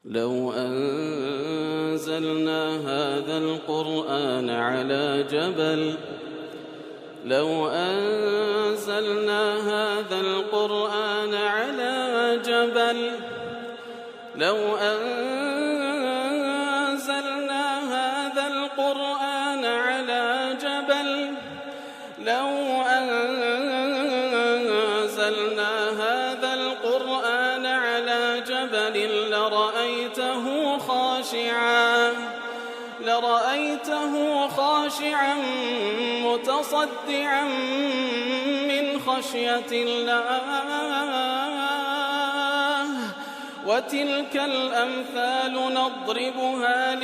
لو أنزلنا هذا القرآن على جبل لو أنزلنا هذا القرآن على جبل لو أنزلنا هذا القرآن على جبل لو أنزلنا هذا القرآن على جبل لرأيته خاشعا متصدعا من خشية الله وتلك الأمثال نضربها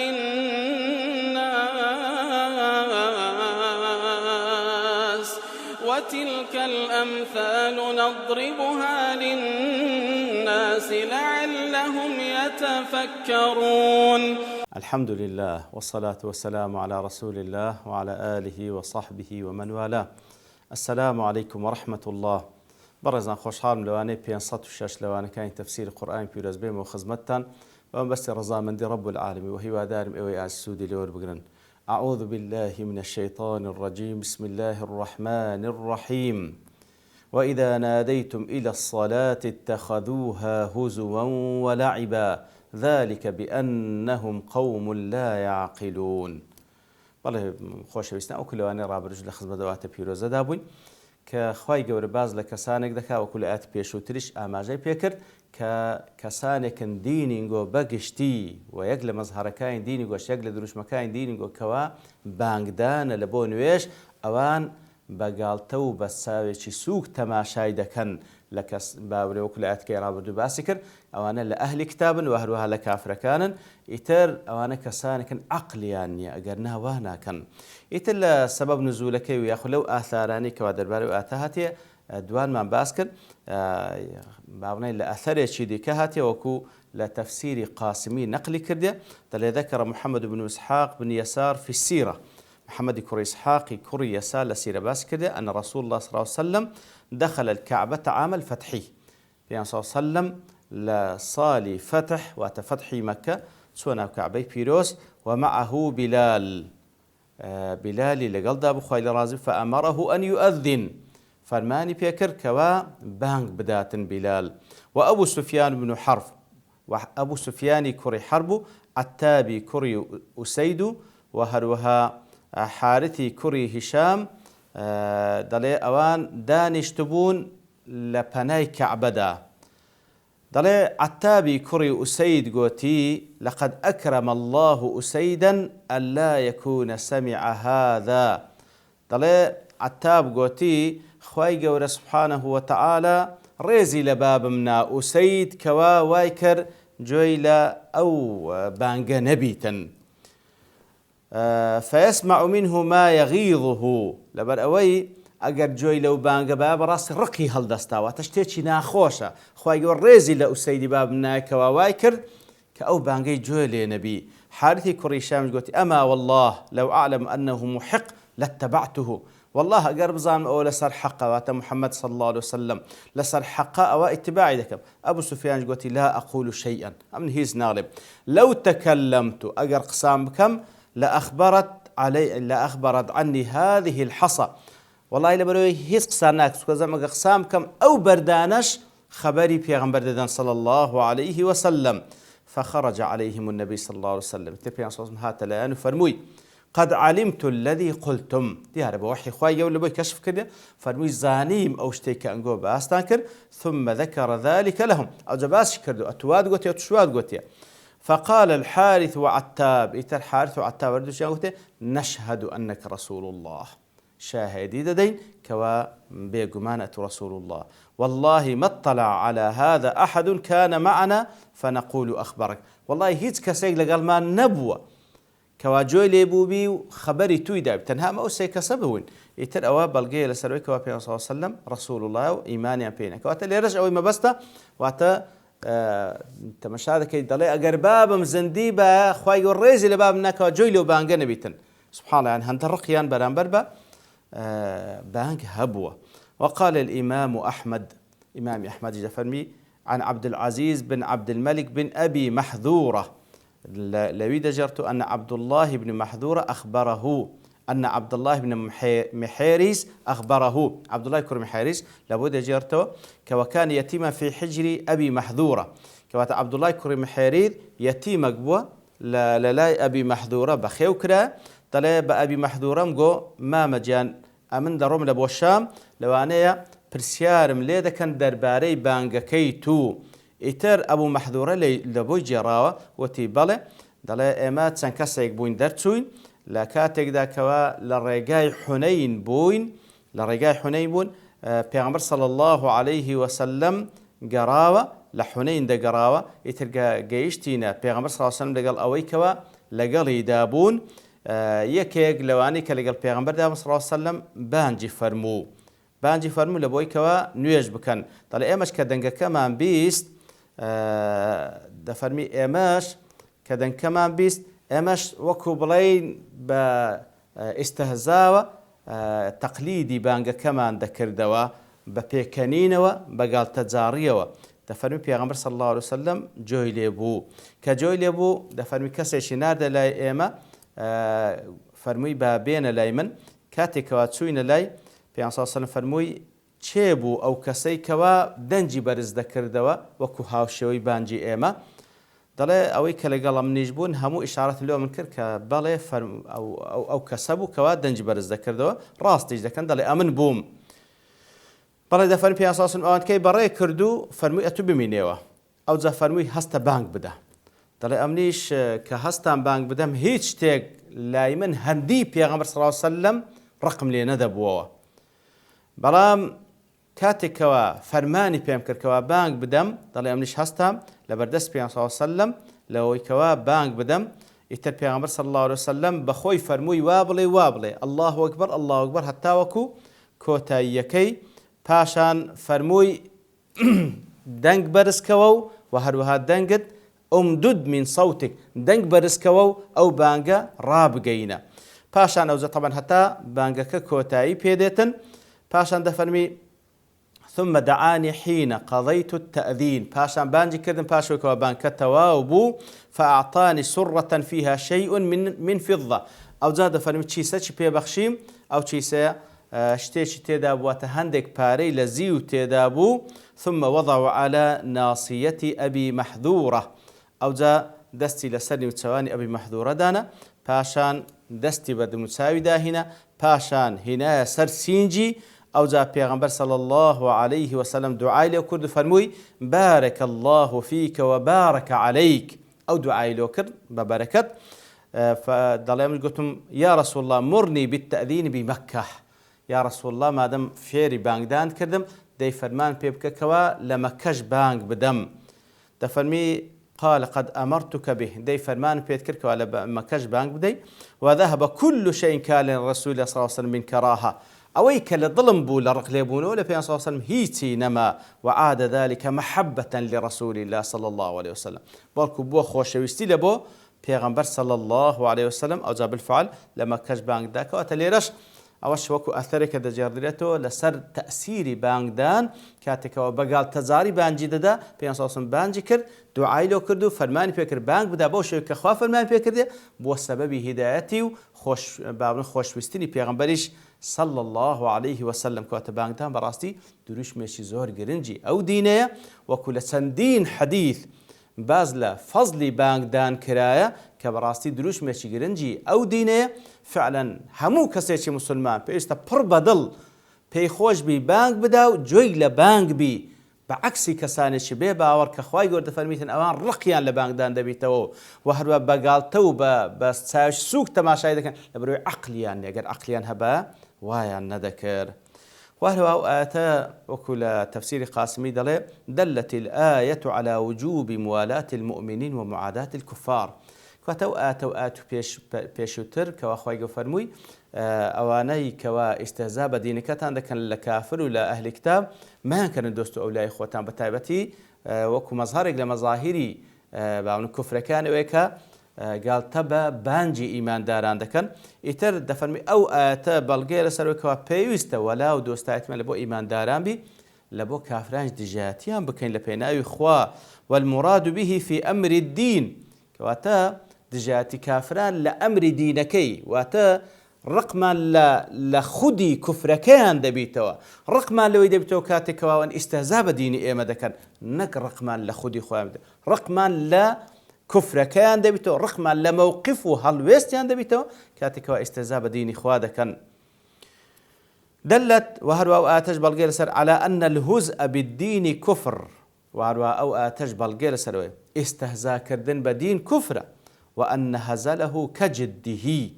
للناس لعلهم يتفكرون. الحمد لله والصلاة والسلام على رسول الله وعلى آله وصحبه ومن والاه. السلام عليكم ورحمة الله. برزان خوشحالم لواني 506 لواني كان تفسير القرآن بيروز بيم وخزمتان وأن بس رضامندی رب العالمين وهي دارم اوي السودي لور بقرن. أعوذ بالله من الشيطان الرجيم. بسم الله الرحمن الرحيم. وإذا ناديتم إلى الصلاة اتخذوها هزوا ولعبا ذلك بأنهم قوم لا يعقلون. بله خۆشەویستان ئەو کلەوانەی ڕابردوو لە خزمەت دەواتە پیرۆزەدا بووین کە خوای گەورە باز لە کەسانێک دەکا وەکو لە ئاەتی پێشووتریش ئاماژەی پێکرد کە کەسانێکن دینینگۆ بەگشتی و یەک لە مەزهەرەکانی دینیگۆش یەک لە دروشمەکانی دینیگۆ کەوا بانگدانە لە بۆ نوێژ ئەوان بەگاڵتە و بە ساوێکی سووک تەماشای دەکەن لە کەس باورێ وەکو لە ئاەتەکەی ڕابردوو باسی کرد ئەوانە لە ئەهلی کتابن و هەروەها لە کافرەکانن ئیتر ئەوانە کەسانێکن عەقلیان نییە ئەگەر ناوا ناکەن. ئیتر لە سەبەب نزولەکەی و یاخود لەو ئاثارانەی کەوا دەربارەی ئاتە هاتیە دوانمان باس کرد باونەی لە ئەثەرێکی دیکە هاتیە وەکو لە تەفسیری قاسمی نەقلی کردێ دەڵێ ذەکەرە محەممەد بن إسحاق بن يسار في السيرة. محمد كري إسحاق كري يسار لسيرة باس كده أن رسول الله صلى الله عليه وسلم دخل الكعبة عام الفتح. يعني صلى الله عليه وسلم لصالي فتح وتفتح مكة سونا كعبي بيروس ومعه بلال. بلال لقلد أبو خويل رازي فأمره أن يؤذن فرماني بيكر كوا بانك بدات بلال. وأبو سفيان بن حرب وأبو سفيان كري حرب عتابي كري أسيد وهروها حارثي كري هشام دلي أوان دانشتبون لبناي كعبدا. دلي عتابي كري أسيد قوتي لقد أكرم الله أسيدا ألا يكون سمع هذا. دلي عتاب قوتي خواي قول سبحانه وتعالى ريزي لباب منا أسيد كوا وايكر جويلة أو بانجا نبيتا فيسمع منه ما يغيظه لبر أوي أجر جوي لو بانجا باب راس رقي هالدستاوة تشتيتشي ناخوشة خواي يقول ريزي لأسيد باب مناك ووايكر كأو بانجي جوي لنبي. حارثي كريشام قلت أما والله لو أعلم أنه محق لاتبعته. والله أقرب زام أو لسر حقا وات محمد صلى الله عليه وسلم لسر حقا أو اتباعي ذكم. أبو سفيان قلت لا أقول شيئا أمن هيز ناغلب لو تكلمت أقر قسام بكم لأخبرت عني هذه الحصى. والله لبروي هيس قساناك سكوزم قسام كم أو بردانش خبري بيغمبر ددان صلى الله عليه وسلم. فخرج عليهم النبي صلى الله عليه وسلم تبيان صوصم هات لأنه فرموي قد علمت الذي قلتم دي هرب وحي خواي يقول لبوي كشف كده فرموي زانيم أو شتيك أنقو باستانكر ثم ذكر ذلك لهم أو جباس كردو أتواد قوتي أتشواد قوتي. فقال الحارث وعتاب إتر حارث وعتاب وردو شاوته نشهد أنك رسول الله شاهدي دين كوا بيقمانة رسول الله والله ما اطلع على هذا أحد كان معنا فنقول أخبرك. والله هيت كسيق لقال ما نبوة كوا جوي ليبوبي خبري تويدا بتنها ما أسي كسبوين إتر أواب بلقية لسروي كوا بيان صلى الله عليه وسلم رسول الله وإيماني بينا كواتا اللي رجع ويما بستا واتا تمشاهدك يدلي أجر بابم زنديبة خواي الرئيس اللي باب ناكوا جويلو بانجنا بيتن سبحان الله يعني هنت الرقيان برانبربا بانج هبوة. وقال الإمام أحمد إمام أحمد جفرمي عن عبد العزيز بن عبد الملك بن أبي محذورة لوي دجرت أن عبد الله بن محذورة أخبره أن عبد الله بن محيريس أخبره عبد الله كر محيريس لابد دجرته كوكان يتيما في حجر أبي محذورة كوات عبد الله كر محيريس يتيم قبوة لا أبي محذورة بخيوكرا طلب أبي محذورة مجو ما مجان أمن دروم لبو الشام لوانيا برسيارم ليدا كان درباري بانجكي تو إتر أبو محذورة لبوي جراوة وتي بله دلا إمات سنكسيك بوين درتوين لا كاتك دا كوا للرجاي حنين بوين للرجاي حنين بوين بيغمبر صلى الله عليه وسلم جراوة لحنين دا جراوة إتر جيشتينا بيغمبر صلى الله عليه وسلم لقال أوي كوا لقال يدابون يكيك لواني كلقال بيغمبر دا صلى الله عليه وسلم بانجي فرمو لبوي كوا نويج بكن طلع إيماش كدنجا كمان بيست دفرمي إيماش كدن كمان بيست إيماش وكو بلين باستهزاوة تقليدي بانجا كمان ذكر دوا ببيكانينوا بقال تجاريوا دفرمي بيغمبر صلى الله عليه وسلم جوي ليبو كجوي ليبو دفرمي كسي شنار دلاي إيما فرمي بابين لايمن كاتي كواتسوين لاي پیان صلی الله علیه و سلم فرمووی چێ بوو ئەو کەسەی کەوا دەنجی بەرز دەکردەوە وەکو هاوشێوەی بانجی ئێمە دەڵێ ئەوەی کە لەگەڵم نێژ بوون هەموو ئیشارەت لێ من کرد کە بەڵێ ئەو کەسە بوو کەوا دەنجی بەرز دەکردەوە ڕاستیش دەکەن دەڵێ ئەمن بووم بەڵێ دەفەرمی پیان صلی الله علیه و سلم ئەوانکەی بەڕێ کرد و فەرمووی ئەتوو بمینێوە ئەوجا فەرمووی هەستە بانگ بدە دەڵێ ئەمنیش کە هەستان بانگ بدەم هیچ شتێک لای من هەندی پێغەمبەر صلی الله علیه و سلم ڕقم لێ نەدەبووەوە بەڵام کاتێکەوە فەرمانی پێم کردکەوە بانگ بدەم دەڵێ ئەمنیش هەستام لەبەردەست پێیان صلی الله علیه و سلم لەوەی کەوا بانگ بدەم ئیتر پێغەمبەر صلی الله علیه و سلم بەخۆی فەرمووی وا بڵێ الله ئەکبەر الله ئەکبەر هەتا وەکو کۆتاییەکەی پاشان فەرمووی دەنگ بەرزکەوە و هەروەها دەنگت ئومدود من صوتك دەنگ بەرزکەوە و ئەو بانگە ڕابگەینە پاشان ئەوجا طبعا هەتا بانگەکە کۆتایی پێدێتن پاشان دەفەرمی ثم دعاني حين قضيت التأذين باشان بانجي كردن باشوكوا بانكا تواو بو فأعطاني سرة فيها شيء من فضة أو زاد فرمي تشيسا تشي بيبخشيم أو تشيسا شتيشي تيدابو وتهندك باري لزيو تيدابو ثم وضعوا على ناصية أبي محذورة أو زا دستي لسرني متسواني أبي محذورة دانا باشان دستي بد متساوي داهنا باشان هنا سر سينجي أو جاء پیغمبر صلى الله عليه وسلم دعاء له كرد فرموي بارك الله فيك وبارك عليك أو دعاء له كرد ببركة فضلهم قلتم يا رسول الله مرني بالتأذين بمكة يا رسول الله ما دام فيري بانك دان كردم دي فرمان بيبكا كوا لمكش بانك بدم دفرمي قال قد أمرتك به دي فرمان بيتكر كوا لمكش بانك بدي وذهب كل شيء كان للرسول صلى الله عليه وسلم من كراهة أويك لظلم بو لرقليبون ولا في صلى الله عليه وسلم هيتي نما وعاد ذلك محبة لرسول الله صلى الله عليه وسلم بالكو بو خوشويستي لبو پیغمبر صلى الله عليه وسلم أو جاب الفعل لما كاش بانك داك واتليرش أوش وكو أثرك دجاردلته لسر تأثيري بانك دان كاتك وبقال تزاري بانجي ددا في صلى الله عليه وسلم بانجي كرد دعاي لو كردو فرماني بيكر بانك بدا بو شوي كخوا فرماني بيكر بو سبب هدايتي وخوش بابن خوشويستني پیغمبريش صلى الله عليه وسلم كوات بانكتان براستي دروش ماشي زور قرنجي أو دينية وكل سندين حديث بازلا فضلي بانكدان كراية كبراستي دروش ماشي قرنجي أو دينية فعلا همو كسيتي مسلمان بيشتا پر بدل بي خوش بي بانك بداو جوي لبانك بي بعكسي كساني شبيه باور كخواي قرد فرميتن اوان رقيان لبانك دان دبيتو وهروا بقالتو بس تساوش سوق تماشاي دكان لبروي عقليان يقر عقليان هبا وايان ندكر وهو آتا وكل تفسير قاسمي دلي دلت الآية على وجوب موالاة المؤمنين ومعاداة الكفار كواتو آتو بيشوتر كوا خواي فرموي أواني كوا استهزاء بدينكتان دكان لكافر ولا أهل كتاب ما كان دوستو أولاي خوتان بتايبتي وكو مظهرك لمظاهري بعون كفر كان ويكا قال تبا بانجي إيمان داران دكان إتر دفرمي أو آتا بلغير سروكوا بيوستا ولا ودوستايت من لبو إيمان داران بي لبو كافرانج دجاتيان بكين لبيناوي خوا والمراد به في أمر الدين كواتا دجاتي كافران لأمر دينكي واتا رقما لخدي كفركان دبيتوا رقما لو يدبتوا كاتكوا وان استهزاب ديني ايما دكان نك رقما لخدي خوام رقما لا كفركان دبيتوا رقما لموقفه هالويستيان دبيتوا كاتكوا استهزاب ديني خوا دكان دلت وهروا أو تجبل جلسر على أن الهزء بالدين كفر وهروا أو تجبل جلسر استهزاء كردن بدين كفر وأن هزله كجده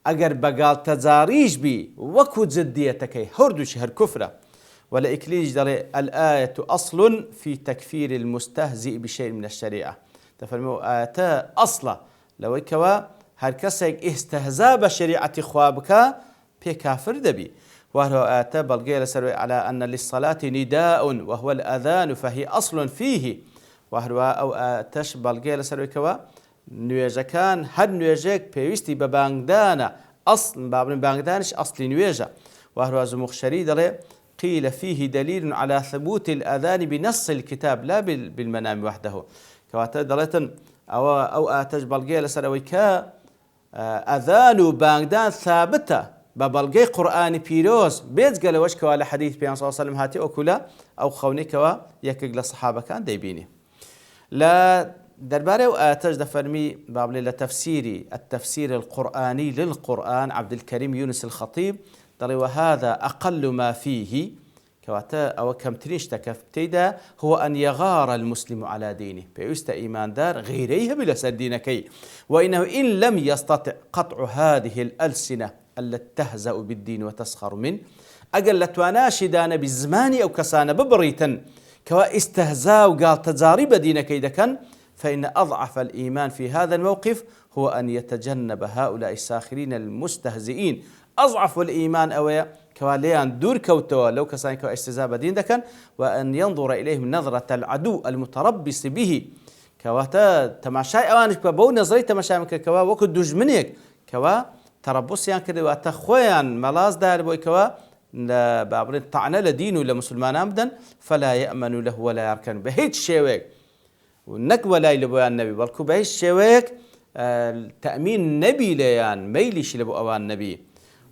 أجر بقال تزاريج بي وكو جديتك هردو شهر كفرة ولا إكليج الآية أصل في تكفير المستهزئ بشيء من الشريعة تفهموا آية أصلا لو كوا هركسك استهزاء بشريعة خوابك بي كافر دبي وهو آية بلغير سروي على أن للصلاة نداء وهو الأذان فهي أصل فيه وهو أو آتش بلغير سروي كوا نوێژەکان هەر نوێژێک پێویستی بە بانگدانە ئەسڵ بابن بانگدانش ئەسڵی نوێژە وهروە زمخشەری دەڵێ قيل فيه دليل على ثبوت الأذان بنص الكتاب لا بالمنام وحده كواتا دەڵێتن ئەو ئاتەش بەڵگەیە لەسەر ئەوەی کە ئەذان و بانگدان ثابتە بە بەڵگەی قورئانی پیرۆز بێجگە لەوەش کەوا لە حەدیث پێغەمبەر صلی الله علیه و سلم هاتی ئەوکولا ئەو خەونێکەوە یەکێک لە سەحابەکان دەیبینی لە درباره وآتش دفرمي بابلي لتفسيري التفسير القرآني للقرآن عبد الكريم يونس الخطيب ضري وهذا أقل ما فيه كواتا أو كم تريشتك ابتدا هو أن يغار المسلم على دينه بيست إيمان دار غيريه بلا سدينكي وإنه إن لم يستطع قطع هذه الألسنة التي تهزأ بالدين وتسخر منه أقل تواناشدان بالزمان أو كسان ببريتا كوا استهزاء وقال تجارب دينكي دكن فإن أضعف الإيمان في هذا الموقف هو أن يتجنب هؤلاء الساخرين المستهزئين أضعف الإيمان أويا كواليان دور كوتوا لو كسان كوا استهزاء دين دكن وأن ينظر إليهم نظرة العدو المتربص به كواتا تماشاي أوانش بو نظري تماشاي كوا وكو دجمنيك كوا تربصيان كده واتخويان ملاز دار بو كوا بابرين طعنه لدين ولا مسلمان أمدا فلا يأمن له ولا يركن بهيج شيوك ونك ولا يلبوا النبي بلكو بهيج شيوك تأمين النبي ليان ميليش لبو أوان النبي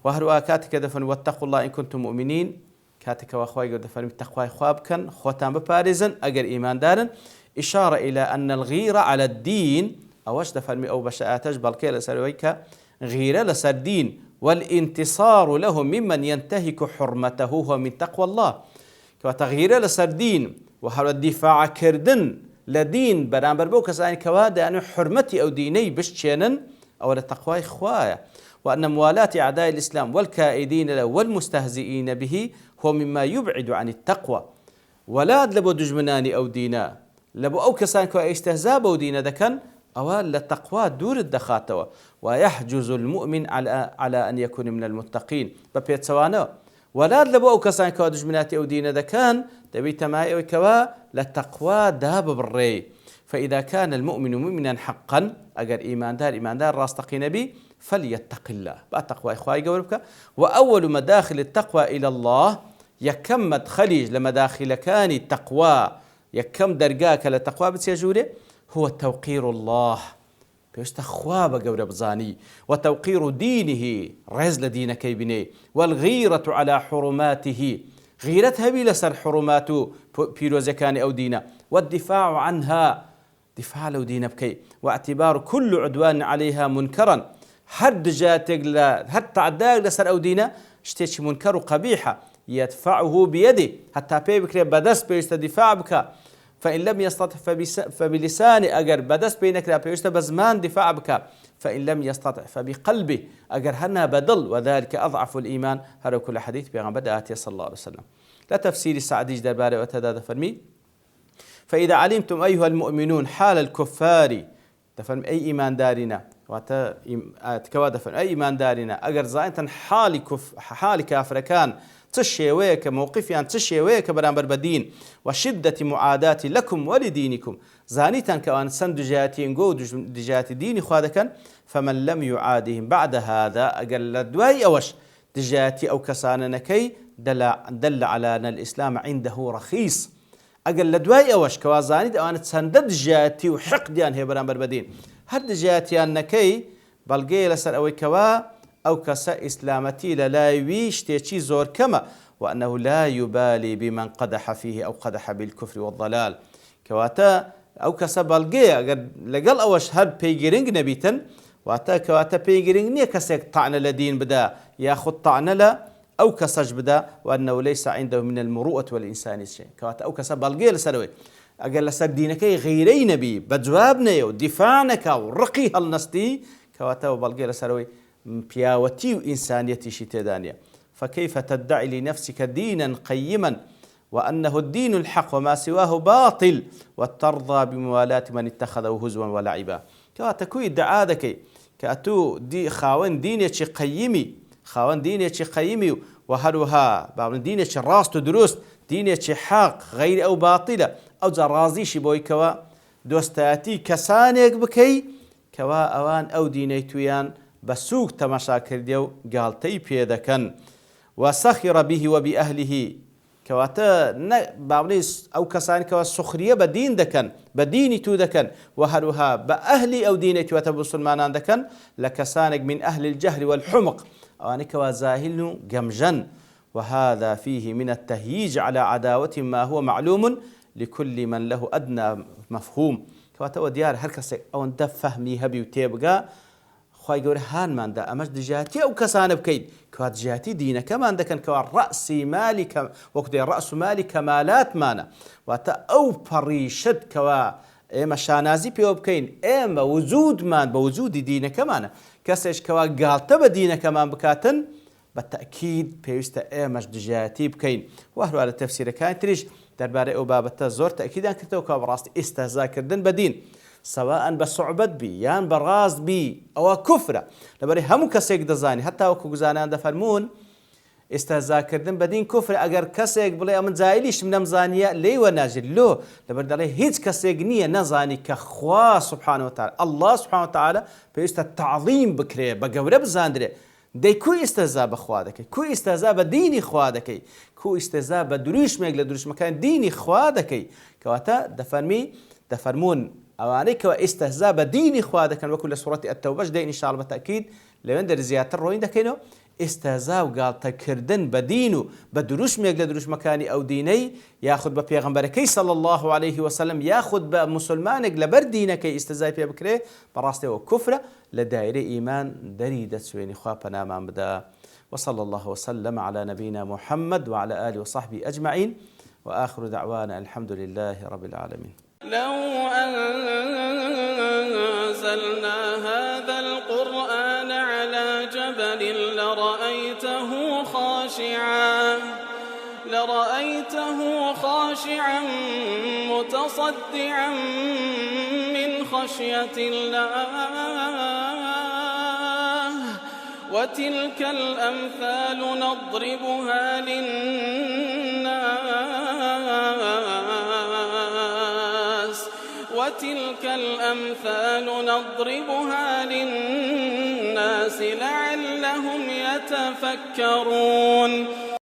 وهروا كاتك دفن واتقوا الله إن كنتم مؤمنين كاتك واخواي دفن التقوى خوابكن خوتان ببارزن أجر إيمان دارن إشارة إلى أن الغيرة على الدين أوش دفن أو بشاءاتج بلكي لسرويك غيرة لسردين والانتصار له ممن ينتهك حرمته هو من تقوى الله كتغيير لسردين وهذا الدفاع كردن لدين برامبر بو كسان كواد يعني حرمتي أو ديني بشتشنن أو لتقوى إخوايا وأن موالاة أعداء الإسلام والكائدين له والمستهزئين به هو مما يبعد عن التقوى ولا لبو دجمناني أو دينا لبو أو كسان كوا استهزاء بو دينا دكن أو لتقوى دور الدخاتوا ويحجز المؤمن على أن يكون من المتقين ببيت سوانا ولا لبو أو كسان كوا دجمناتي أو دينا دكان دبي تماي أو كوا لتقوى داب بالري فإذا كان المؤمن مؤمنا حقا أجر إيمان دار راستقي نبي فليتق الله بأتقوى إخوائي قولبك وأول مداخل التقوى إلى الله يكم مدخليج لمداخل كان التقوى يكم درجاك للتقوى بتسيجوله هو توقير الله بيستخوا بقول بزاني وتوقير دينه رزل دينك بني والغيرة على حرماته غيرتها بلا سر حرماته بيروزكان أو دينا والدفاع عنها دفاع لو دين بكي واعتبار كل عدوان عليها منكرا حد جاتك لا حتى عداك لسر أو دينا اشتيش منكر قبيحة يدفعه بيده حتى بيبكري بدس بيست دفاع بك فإن لم يستطع فبلسان أجر بدس بينك لا بيست بزمان دفاع بك فإن لم يستطع فبقلبه أجر هنا بدل وذلك أضعف الإيمان هذا كل حديث بيغم بدأت صلى الله عليه وسلم لا تفسير السعديج درباري وتداد فرمي فإذا علمتم أيها المؤمنون حال الكفار تفهم أي إيمان دارنا وتكواد فهم أي إيمان دارنا أجر زائنتا حال كافر كان تشيويك موقفي أن تشيويك برامبر بدين وشدة معاداة لكم ولدينكم زانيتا كأن سند جاتين قود دجات دين خوادكا فمن لم يعادهم بعد هذا أقل دواي أوش دجاتي أو كساننكي دل على أن الإسلام عنده رخيص. أقل لدواي أوش كوازانيد أو أن تسندد جاتي وحقديان هي برامبر بدين هاد جاتيان نكي بلغي لسر أوي كوا أو كسا إسلامتي لا يويش تيشي زور كما وأنه لا يبالي بمن قدح فيه أو قدح بالكفر والضلال كواتا أو كسا بلغي لقل أوش هاد بيجرينج نبيتن واتا كواتا بيجرينج نيا كسيك طعن لدين بدا ياخد طعن لا أو كسج بدا وأنه ليس عنده من المروءة والإنسانية شيء كواتا أو كسب بالجيل سروي أقل لسر دينك غيري نبي بجوابنا ودفاعنك ورقي هالنستي كواتا وبالجيل سروي بياوتي وإنسانيتي شتدانية فكيف تدعي لنفسك دينا قيما وأنه الدين الحق وما سواه باطل وترضى بموالاة من اتخذه هزوا ولعبا كواتا كوي دعادك كاتو دي خاون دينيتي قيمي خاون دينيتي قيمي وهروها بعض دينيتي راست دروست دينيتي حق غير أو باطلة أو زرازيش بوي كوا دوستاتي كسانيك بكي كوا أوان أو دينيتويان بسوق تماشاكر ديو قالتي بيدكن وسخر به وبأهله كواتا بعضنيس أو كسان كوا سخرية بدين دكن بديني تو دكن وهروها بأهلي أو دينيتو وتبسلمان دكن لكسانك من أهل الجهل والحمق أواني كوا زاهل جمجن وهذا فيه من التهييج على عداوة ما هو معلوم لكل من له أدنى مفهوم كواتا وديار هركسك أو انت فهمي هبي وتيبقى خواهي قول هان من دا أمش دجاتي أو كسان بكيد كوات جاتي دينا كمان دا كان كوات رأسي مالي وكدي رأس مالي كمالات مانا واتا أو بريشد كوا إما شانازي بيو بكين إما وجود مان بوجود دينا كمان كسيش كوا قالتا بدينا كمان بكاتن بالتأكيد بيوستا إمش دجاتي بكين وهلو على التفسير كان تريش درباري أو بابتا زور تأكيدا كرتو كوا براستي استهزا كردن بدين سواء بصعوبة بي يان براز بي أو كفرة لبري هم كسيك دزاني حتى وكو زانان دفرمون استهزاء كردن بدين كفر أجر كسيك بلي أمن زايليش من مزانية لي وناجل له لبرد عليه هيج كسيك نية نزاني كخوا سبحانه وتعالى الله سبحانه وتعالى بيست التعظيم بكري بقورة بزاندري دي كو استهزاء بخوادك كو استهزاء بديني خوادك كو استهزاء بدروش ميقل دروش مكان ديني خوادك كواتا دفرمون أواني كوا استهزاء بديني خوادك كان وكل سورة التوبة دين إن شاء الله بالتأكيد لمن زيادة الروين دكينو استهزاء وقال تكردن بدينه بدروش ميقل دروش مكاني أو ديني ياخذ ببيغمبركي صلى الله عليه وسلم ياخذ بمسلمانك لبر دينك استهزاء في بكره براسته وكفره لدائر إيمان دريدة سويني خوابنا ما بدا وصلى الله وسلم على نبينا محمد وعلى آله وصحبه أجمعين وآخر دعوانا الحمد لله رب العالمين. لو أنزلنا هذا القرآن على جبل لرأيته خاشعا متصدعا من خشية الله وتلك الأمثال نضربها للناس لعلهم يتفكرون.